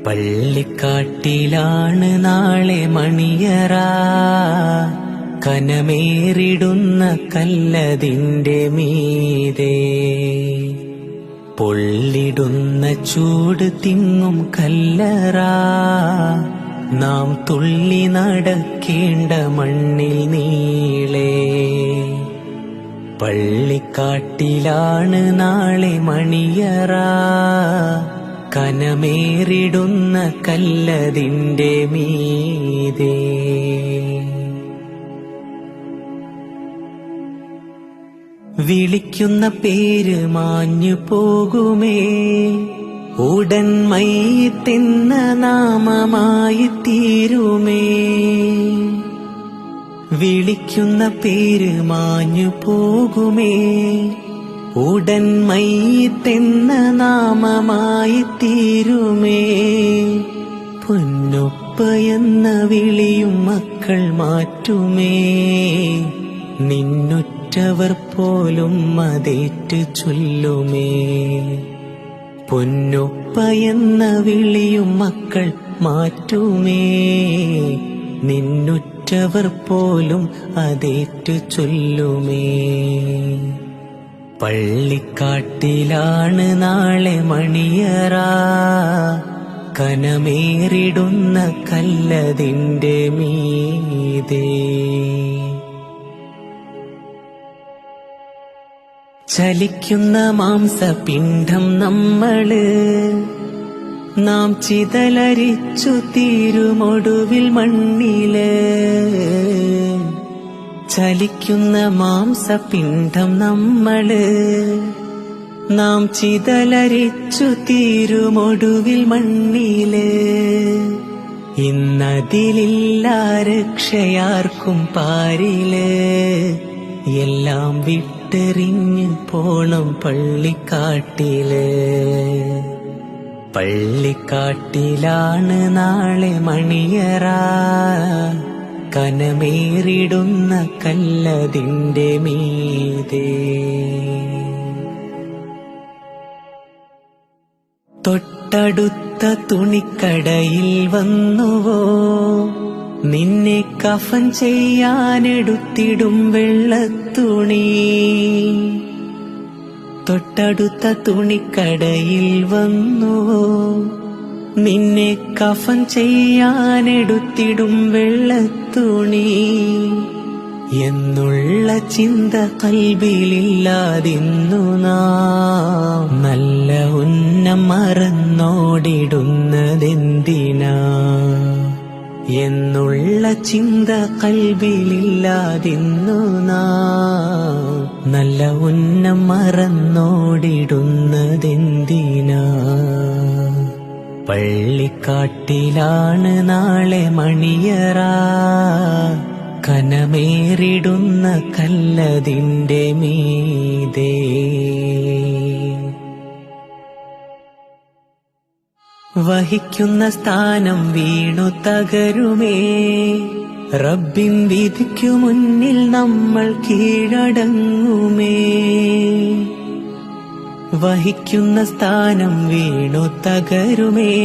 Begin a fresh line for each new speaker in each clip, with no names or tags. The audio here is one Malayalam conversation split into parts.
പള്ളിക്കാട്ടിലാണ് നാളെ മണിയറ, കനമേറിടുന്ന കല്ലതിന്റെ മീതെ. പൊള്ളിടുന്ന ചൂട് തിങ്ങും കല്ലറ, നാം തുള്ളി നടക്കേണ്ട മണ്ണിൽ നീളെ. പള്ളിക്കാട്ടിലാണ് നാളെ മണിയറ, കനമേറിടുന്ന കല്ലതിന്റെ മീതെ. വിളിക്കുന്ന പേര് മാഞ്ഞു പോകുമേ, ഉടൻ മയ്യിത്തെന്ന നാമമായി തീരുമേ. വിളിക്കുന്ന പേര് മാഞ്ഞു പോകുമേ, ഉടൻ മയ്യിത്തെന്ന നാമമായി തീരുമേ. പൊന്നുപ്പ എന്ന വിളിയും മക്കൾ മാറ്റുമേ, നിന്നുറ്റവർ പോലും അതേറ്റു ചൊല്ലുമേ. പൊന്നുപ്പ എന്ന വിളിയും മക്കൾ മാറ്റുമേ, നിന്നുറ്റവർ പോലും അതേറ്റു ചൊല്ലുമേ. പള്ളിക്കാട്ടിലാണ് നാളെ മണിയറ, കനമേറിടുന്ന കല്ലതിന്റെ മീതെ. ചലിക്കുന്ന മാംസപിണ്ഡം നമ്മള്, നാം ചിതലരിച്ചു തീരുമൊടുവിൽ മണ്ണില്. ചലിക്കുന്ന മാംസപിണ്ഡം നമ്മള്, നാം ചിതലരിച്ചു തീരുമൊടുവിൽ മണ്ണില്. ഇന്നതിലില്ല രക്ഷയാർക്കും പാരില്, എല്ലാം വിട്ടെറിഞ്ഞ് പോണം പള്ളിക്കാട്ടില്. പള്ളിക്കാട്ടിലാണ് നാളെ മണിയറ, കനമേറിടുന്ന കല്ലതിന്റെ മീതെ. തൊട്ടടുത്ത തുണിക്കടയിൽ വന്നുവോ, നിന്നെ കഫൻ ചെയ്യാനെടുത്തിടും വെള്ളത്തുണി. തൊട്ടടുത്ത തുണിക്കടയിൽ വന്നുവോ, നിന്നെ കഫൻ ചെയ്യാനെടുത്തിടും വെള്ളത്തുണി. എന്നുള്ള ചിന്ത കൽബിലില്ലാതിന്നു നാം നല്ല ഉന്നം മറന്നോടിടുന്നതെന്തിനാ. എന്നുള്ള ചിന്ത കൽബിലില്ലാതിന്നു നാം നല്ല ഉന്നം മറന്നോടിടുന്നതെന്തിനാ. പള്ളിക്കാട്ടിലാണ് നാളെ മണിയറ, കനമേറിടുന്ന കല്ലതിന്റെ മീതെ. വഹിക്കുന്ന സ്ഥാനം വീണു തകരുമേ, റബ്ബിൻ വിധിക്കു മുന്നിൽ നമ്മൾ കീഴടങ്ങുമേ. വഹിക്കുന്ന സ്ഥാനം വീണു തകരുമേ,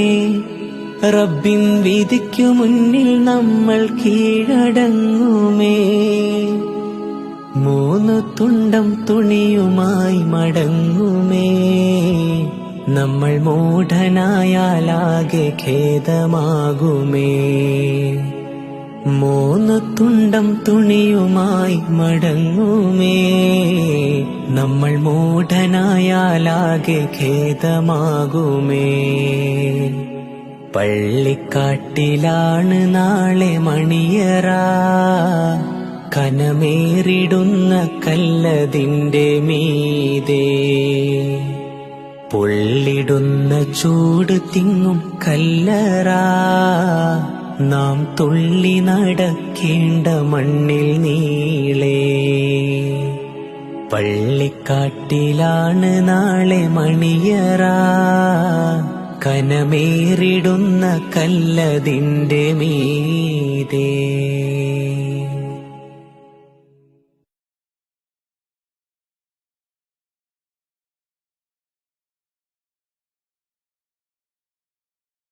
റബ്ബിൻ വിധിക്കു മുന്നിൽ നമ്മൾ കീഴടങ്ങുമേ. 3 തുണ്ടം തുണിയുമായി മടങ്ങുമേ, നമ്മൾ മൂഢനായാലാകെ ഖേദമാകുമേ. 3 തുണ്ടം തുണിയുമായി മടങ്ങുമേ, നമ്മൾ മൂഢനായാലാകെ ഖേദമാകുമേ. പള്ളിക്കാട്ടിലാണ് നാളെ മണിയറ, കനമേറിടുന്ന കല്ലതിന്റെ മീതെ. പൊള്ളിടുന്ന ചൂട് തിങ്ങും കല്ലറ, നാം തുള്ളി നടക്കേണ്ട മണ്ണിൽ നീളെ. പള്ളിക്കാട്ടിലാണ് നാളെ മണിയറ, കനമേറിടുന്ന കല്ലതിന്റെ മീതെ.